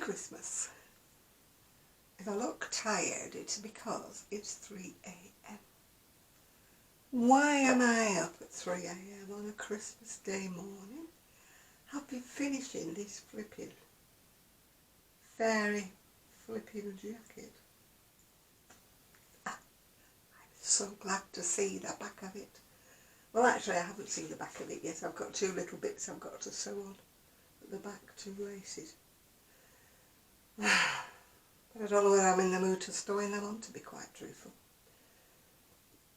Christmas. If I look tired, it's because it's 3 a.m. Why am I up at 3 a.m. on a Christmas Day morning? I've been finishing this flipping fairy flipping jacket. I'm so glad to see the back of it. Well, actually, I haven't seen the back of it yet. I've got 2 little bits I've got to sew on at the back, 2 laces. But I don't know whether I'm in the mood to sewing them on, to be quite truthful.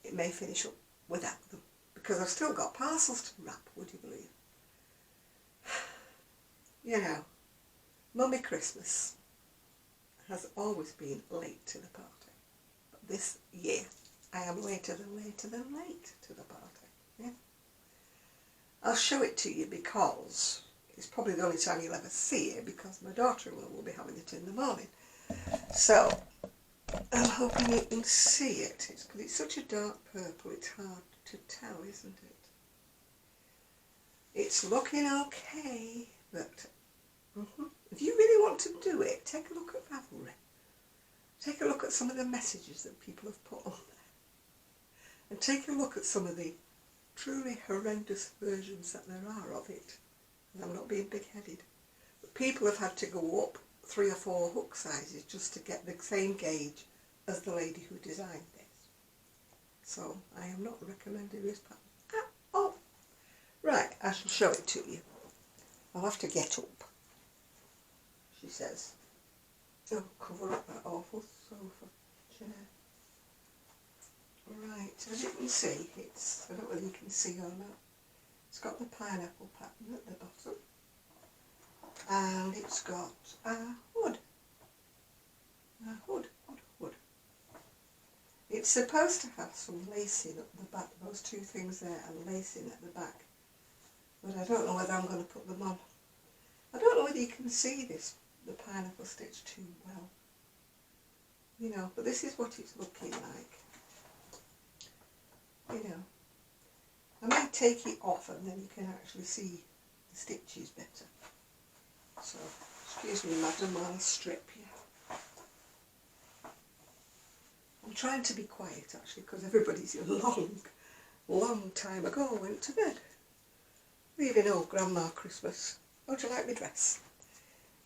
It may finish up without them, because I've still got parcels to wrap, would you believe? You know, Mummy Christmas has always been late to the party. But this year, I am later than late to the party. Yeah. I'll show it to you because it's probably the only time you'll ever see it, because my daughter-in-law will be having it in the morning. So, I'm hoping you can see it. It's such a dark purple, it's hard to tell, isn't it? It's looking okay, but if you really want to do it, take a look at Ravelry. Take a look at some of the messages that people have put on there. And take a look at some of the truly horrendous versions that there are of it. And I'm not being big-headed. But people have had to go up 3 or 4 hook sizes just to get the same gauge as the lady who designed this. So I am not recommending this pattern at all. Right, I shall show it to you. I'll have to get up, she says. Oh, cover up that awful sofa chair. Right, as you can see, I don't know whether you can see or not, it's got the pineapple pattern at the bottom, and it's got a hood. It's supposed to have some lacing at the back, those 2 things there, and lacing at the back, but I don't know whether I'm going to put them on. I don't know whether you can see the pineapple stitch too well, you know, but this is what it's looking like. You know, I might take it off and then you can actually see the stitches better. So, excuse me, madam, while I strip you. I'm trying to be quiet actually, because everybody's long time ago went to bed, leaving old Grandma Christmas. How'd you like my dress?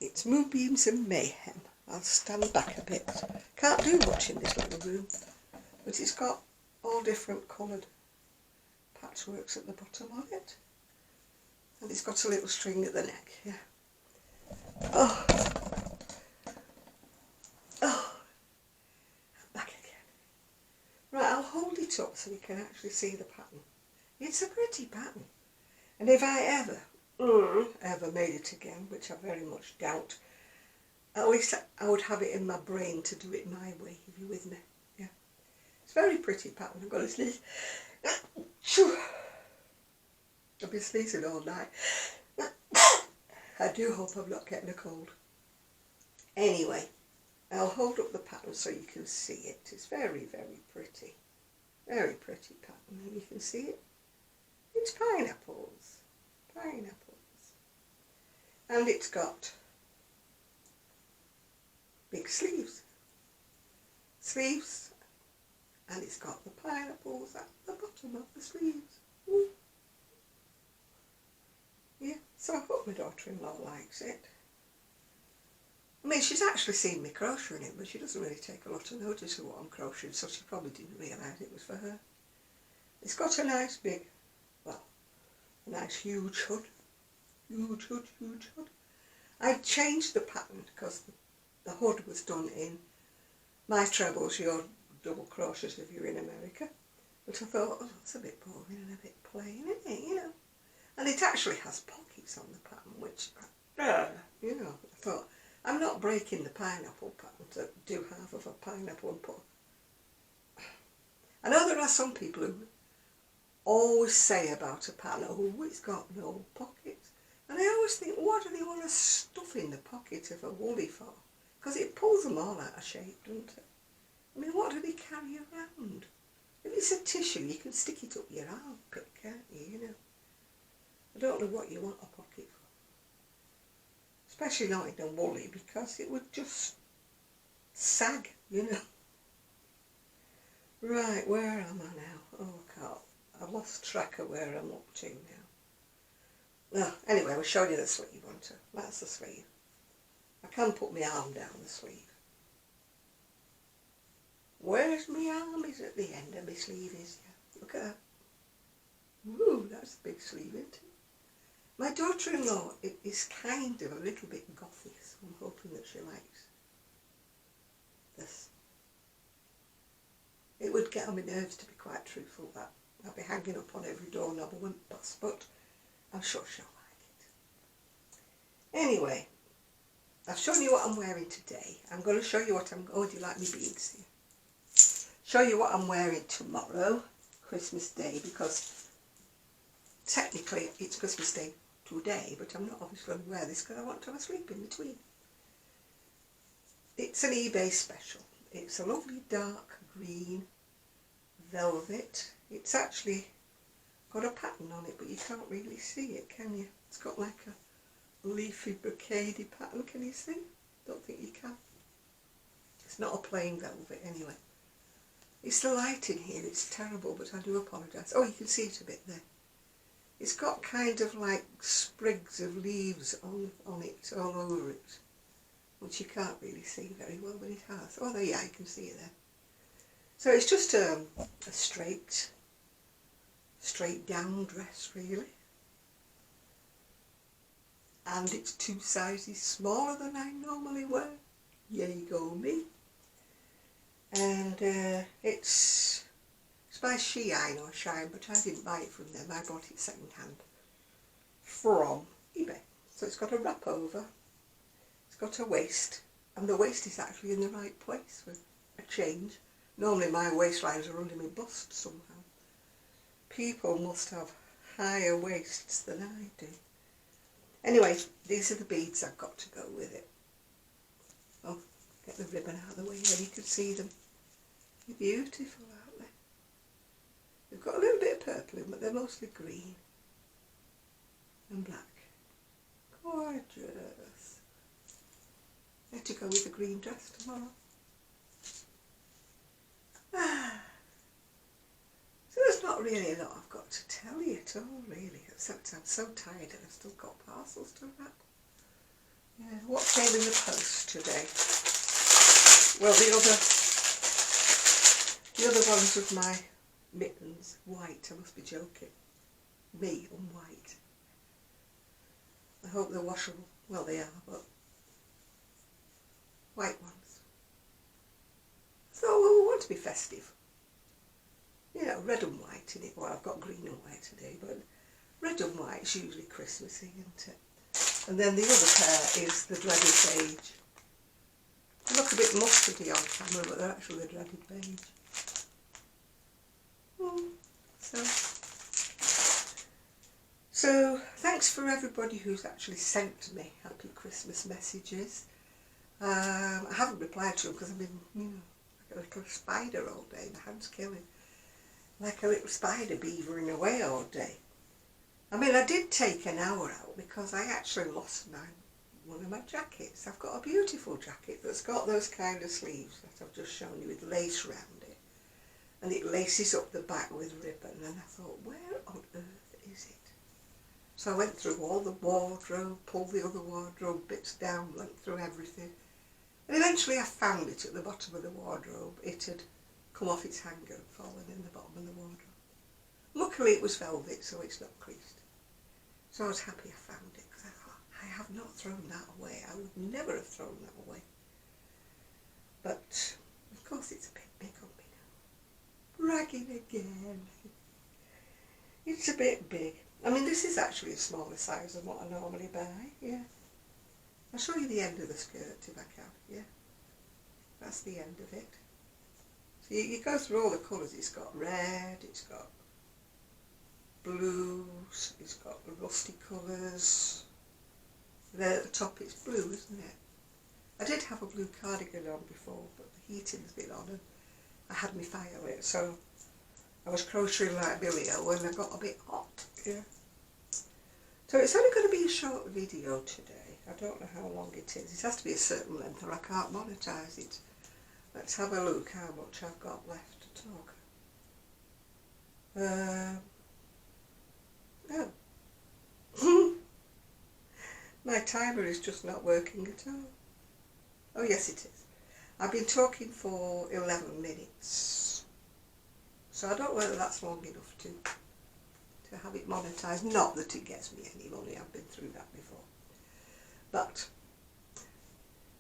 It's Moonbeams and Mayhem. I'll stand back a bit. Can't do much in this little room, but it's got all different coloured patchworks at the bottom of it, and it's got a little string at the neck. Yeah. Oh, back again. Right, I'll hold it up so you can actually see the pattern. It's a pretty pattern, and if I ever made it again, which I very much doubt, at least I would have it in my brain to do it my way, if you're with me. Yeah. It's a very pretty pattern. I've got to sneeze. I've been sneezing all night. I do hope I'm not getting a cold. Anyway, I'll hold up the pattern so you can see it. It's very, very pretty. Very pretty pattern. And you can see it. It's pineapples. Pineapples. And it's got big sleeves. Sleeves. And it's got the pineapples at the bottom of the sleeves. Ooh. Yeah, so I hope my daughter-in-law likes it. I mean, she's actually seen me crocheting it, but she doesn't really take a lot of notice of what I'm crocheting, so she probably didn't realise it was for her. It's got a nice big, well, a nice huge hood. Huge hood. I changed the pattern because the hood was done in my trebles, your double crochets if you're in America. But I thought, oh, that's a bit boring and a bit plain, isn't it, you know? And it actually has pockets on the pattern, which, you know, I thought, I'm not breaking the pineapple pattern to do half of a pineapple and put... I know there are some people who always say about a pattern, oh, it's got no pockets. And I always think, what do they want to stuff in the pocket of a woolly for? Because it pulls them all out of shape, doesn't it? I mean, what do they carry around? If it's a tissue, you can stick it up your armpit, can't you, you know? I don't know what you want a pocket for. especially not in a woolly, because it would just sag, you know. Right, where am I now? Oh, I can't. I've lost track of where I'm up to now. Oh, anyway, we're showing you the sleeve, aren't I? That's the sleeve. I can put my arm down the sleeve. Where's my arm? Is at the end of my sleeve, is yeah. Look at that. Ooh, that's a big sleeve, isn't it? My daughter-in-law is kind of a little bit gothic, so I'm hoping that she likes this. It would get on my nerves, to be quite truthful, that. I'd be hanging up on every doorknob I went past, but I'm sure she'll like it. Anyway, I've shown you what I'm wearing today. I'm going to show you what I'm... Oh, do you like me beads here? Show you what I'm wearing tomorrow, Christmas Day, because technically it's Christmas Day today, but I'm not obviously going to wear this because I want to have a sleep in between. It's an eBay special. It's a lovely dark green velvet. It's actually got a pattern on it, but you can't really see it, can you? It's got like a leafy brocadey pattern, can you see? Don't think you can. It's not a plain velvet anyway. It's the light in here, it's terrible, but I do apologise. Oh, you can see it a bit there. It's got kind of like sprigs of leaves on it, all over it, which you can't really see very well, but it has. Oh, there, yeah, you can see it there. So it's just a straight down dress, really. And it's 2 sizes smaller than I normally wear. Yay go me. And it's by Shein or Shine, but I didn't buy it from them. I bought it second hand from eBay. So it's got a wrap over, it's got a waist, and the waist is actually in the right place with a change. Normally my waistlines are under my bust somehow. People must have higher waists than I do. Anyway, these are the beads I've got to go with it. Oh, get the ribbon out of the way where you can see them. They're beautiful, aren't they? They've got a little bit of purple in, but they're mostly green and black. Gorgeous. I have to go with the green dress tomorrow. So there's not really a lot I've got to tell you at all, really, except I'm so tired and I've still got parcels to wrap. Yeah, what came in the post today? Well, the other ones of my mittens, white, I must be joking. Me on white. I hope they're washable. Well, they are, but white ones. So, well, we want to be festive. You know, red and white in it. Well, I've got green and white today, but red and white's usually Christmassy, isn't it? And then the other pair is the dreaded beige. They look a bit mustardy on camera, but they're actually the dreaded beige. So thanks for everybody who's actually sent me happy Christmas messages. I haven't replied to them because I've been, you know, like a little spider all day. My hand's killing. Like a little spider beavering away all day. I mean, I did take an hour out because I actually lost one of my jackets. I've got a beautiful jacket that's got those kind of sleeves that I've just shown you with lace around it. And it laces up the back with ribbon. And I thought, where on earth is it? So I went through all the wardrobe, pulled the other wardrobe bits down, went through everything. And eventually I found it at the bottom of the wardrobe. It had come off its hanger and fallen in the bottom of the wardrobe. Luckily it was velvet, so it's not creased. So I was happy I found it, because I thought, I have not thrown that away. I would never have thrown that away. But, of course, it's a bit big on me now. Bragging again. It's a bit big. I mean, this is actually a smaller size than what I normally buy, yeah. I'll show you the end of the skirt if I can, yeah. That's the end of it. So you go through all the colours. It's got red, it's got blues, it's got rusty colours. There at the top it's blue, isn't it? I did have a blue cardigan on before, but the heating's been on and I had my fire lit, so I was crocheting like Billy-O and I got a bit hot, yeah. So it's only going to be a short video today. I don't know how long it is. It has to be a certain length or I can't monetize it. Let's have a look how much I've got left to talk. Oh. My timer is just not working at all. Oh yes it is. I've been talking for 11 minutes. So I don't know whether that's long enough to have it monetised. Not that it gets me any money, I've been through that before. But,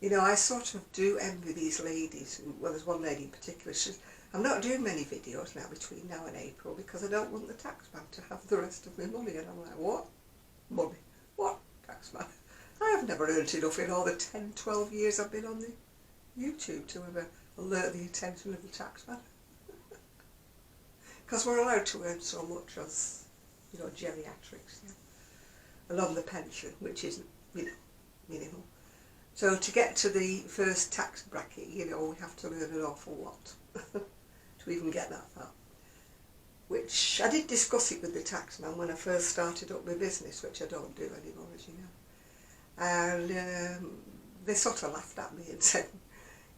you know, I sort of do envy these ladies. Well, there's one lady in particular, she says, I'm not doing many videos now between now and April because I don't want the taxman to have the rest of my money. And I'm like, what? Money? What taxman? I have never earned enough in all the 10, 12 years I've been on the YouTube to ever alert the attention of the taxman. Because we're allowed to earn so much as, you know, geriatrics, yeah. And on the pension, which isn't, you know, minimal. So to get to the first tax bracket, you know, we have to earn an awful lot to even get that far. Which, I did discuss it with the taxman when I first started up my business, which I don't do anymore, as you know. And they sort of laughed at me and said,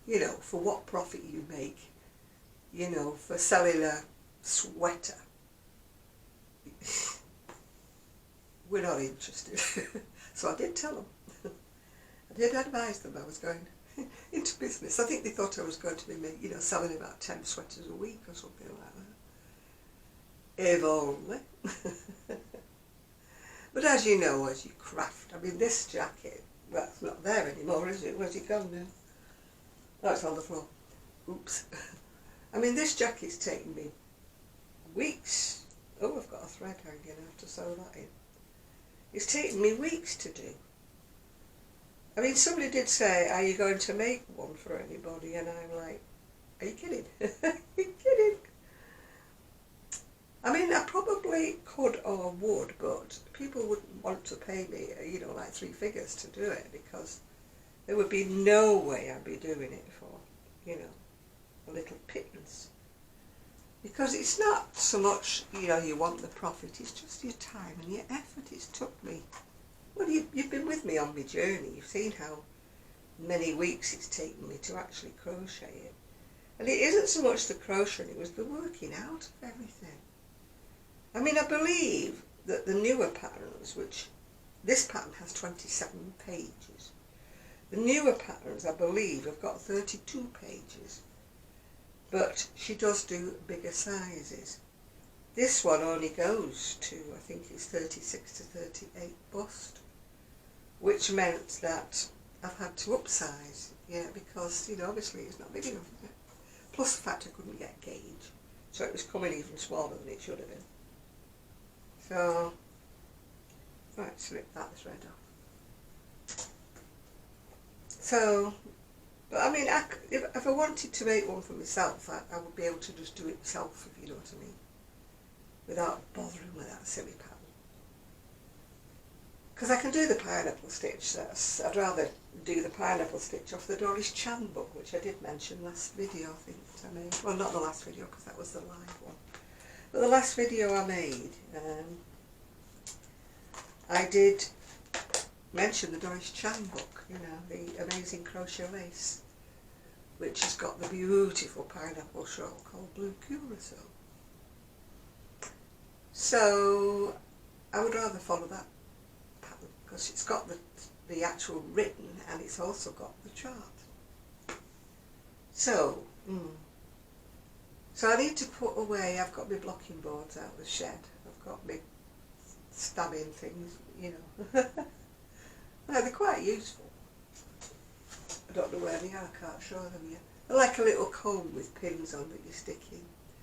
you know, for what profit you make, you know, for selling a sweater, we're not interested. So I did tell them. I did advise them I was going into business. I think they thought I was going to be, you know, selling about 10 sweaters a week or something like that. If only. But as you know, as you craft, I mean, this jacket, well, it's not there anymore, is it? Where's it gone now? Oh, it's on the floor. Oops. I mean, this jacket's taken me weeks. Oh, I've got a thread hanging, I have to sew that in. It's taken me weeks to do. I mean, somebody did say, are you going to make one for anybody? And I'm like, are you kidding? Are you kidding? I mean, I probably could or would, but people wouldn't want to pay me, you know, like 3 figures to do it, because there would be no way I'd be doing it for, you know, a little pittance. Because it's not so much, you know, you want the profit, it's just your time and your effort. It's took me, well, you've been with me on my journey. You've seen how many weeks it's taken me to actually crochet it. And it isn't so much the crocheting, it was the working out of everything. I mean, I believe that the newer patterns, which this pattern has 27 pages, the newer patterns, I believe, have got 32 pages. But she does do bigger sizes. This one only goes to, I think it's 36 to 38 bust, which meant that I've had to upsize, yeah, because, you know, obviously it's not big enough, is it? Plus the fact I couldn't get gauge, so it was coming even smaller than it should have been. So, right, slip that thread off. So, but I mean, if I wanted to make one for myself, I would be able to just do it myself, if you know what I mean, without bothering with that silly pattern. Because I can do the pineapple stitch. I'd rather do the pineapple stitch off the Doris Chan book, which I did mention last video, I think, that I made. Well, not the last video, because that was the live one. But the last video I made, I did mention the Doris Chan book, you know, the Amazing Crochet Lace, which has got the beautiful pineapple shawl called Blue Curacao. So I would rather follow that pattern, because it's got the actual written and it's also got the chart. So, so I need to put away, I've got my blocking boards out of the shed, I've got my stabbing things, you know. No, they're quite useful. I don't know where they are, I can't show them yet. They're like a little comb with pins on that you stick in.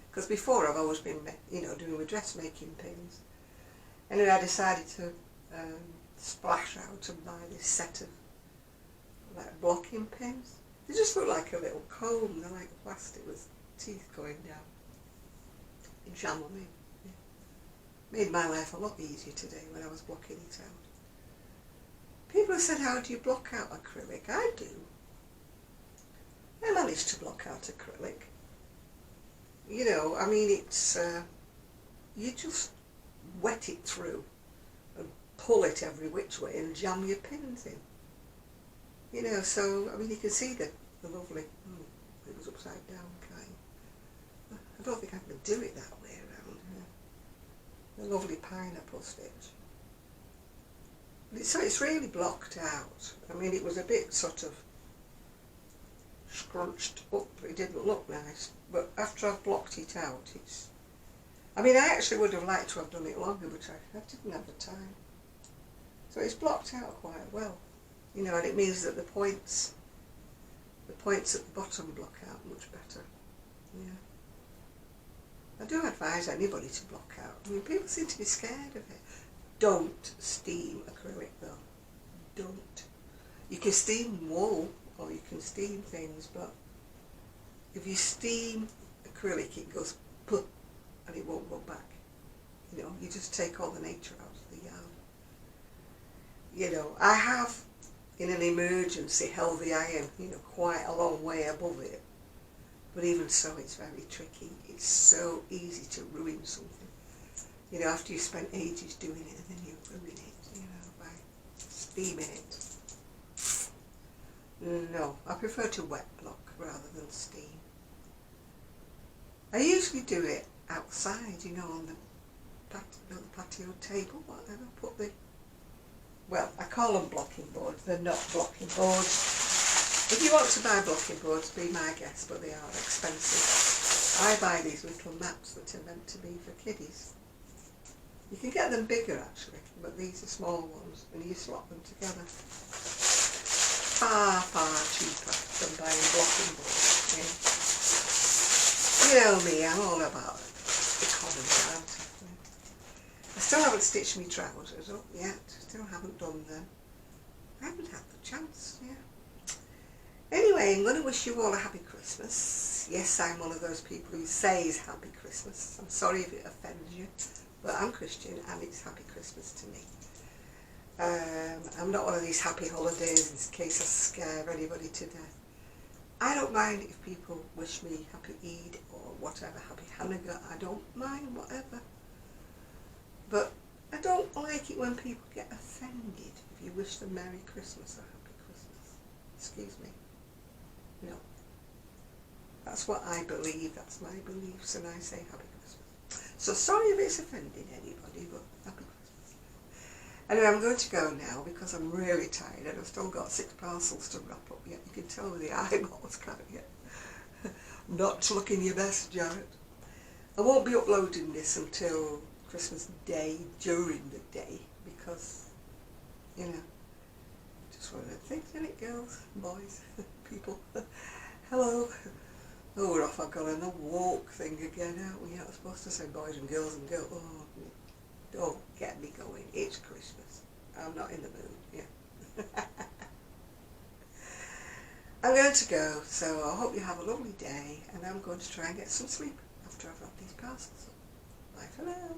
Because before I've always been, you know, doing my dressmaking pins. And then I decided to splash out and buy this set of like blocking pins. They just look like a little comb, they're like plastic with teeth going down. In chamois. Yeah. Made my life a lot easier today when I was blocking it out. People have said, how do you block out acrylic? I do. I managed to block out acrylic. You know, I mean, it's, you just wet it through and pull it every which way and jam your pins in. You know, so, I mean, you can see the lovely, it was upside down kind. I don't think I could do it that way around. Yeah. The lovely pineapple stitch. So it's really blocked out. I mean, it was a bit sort of scrunched up, it didn't look nice. But after I've blocked it out, it's... I mean, I actually would have liked to have done it longer, but I didn't have the time. So it's blocked out quite well. You know, and it means that the points at the bottom block out much better. Yeah. I do advise anybody to block out. I mean, people seem to be scared of it. Don't steam acrylic though. Don't. You can steam wool or you can steam things, but if you steam acrylic it goes puh and it won't go back. You know, you just take all the nature out of the yarn. You know, I have in an emergency held the iron, you know, quite a long way above it. But even so, it's very tricky. It's so easy to ruin something. You know, after you spent ages doing it and then you ruin it, you know, by steaming it. No, I prefer to wet block rather than steam. I usually do it outside, you know, on the patio table, whatever. Put the, well, I call them blocking boards. They're not blocking boards. If you want to buy blocking boards, be my guest, but they are expensive. I buy these little mats that are meant to be for kiddies. You can get them bigger actually, but these are small ones, and you slot them together. Far, far cheaper than buying blocking boards. Yeah. You know me, I'm all about economy, aren't I? I still haven't stitched my trousers up yet, still haven't done them. I haven't had the chance, yeah. Anyway, I'm going to wish you all a happy Christmas. Yes, I'm one of those people who says happy Christmas. I'm sorry if it offends you, but I'm Christian and it's happy Christmas to me. I'm not one of these happy holidays in case I scare anybody to death. I don't mind if people wish me happy Eid or whatever, happy Hanukkah. I don't mind whatever. But I don't like it when people get offended if you wish them Merry Christmas or Happy Christmas. Excuse me. No. That's what I believe, that's my beliefs, and I say Happy Christmas. So sorry if it's offending anybody, but Happy Christmas. Anyway, I'm going to go now because I'm really tired and I've still got 6 parcels to wrap up yet. You can tell with the eyeballs, can't you? Not looking your best, Jared. I won't be uploading this until Christmas Day, during the day, because, you know, just one of the things, isn't it, girls, boys, people? Hello. Oh, we're off. I've got on the walk thing again, aren't we? You're not supposed to say boys and girls and girls. Oh, don't get me going. It's Christmas. I'm not in the mood. Yeah. I'm going to go, so I hope you have a lovely day, and I'm going to try and get some sleep after I've wrapped these parcels up. Bye for now.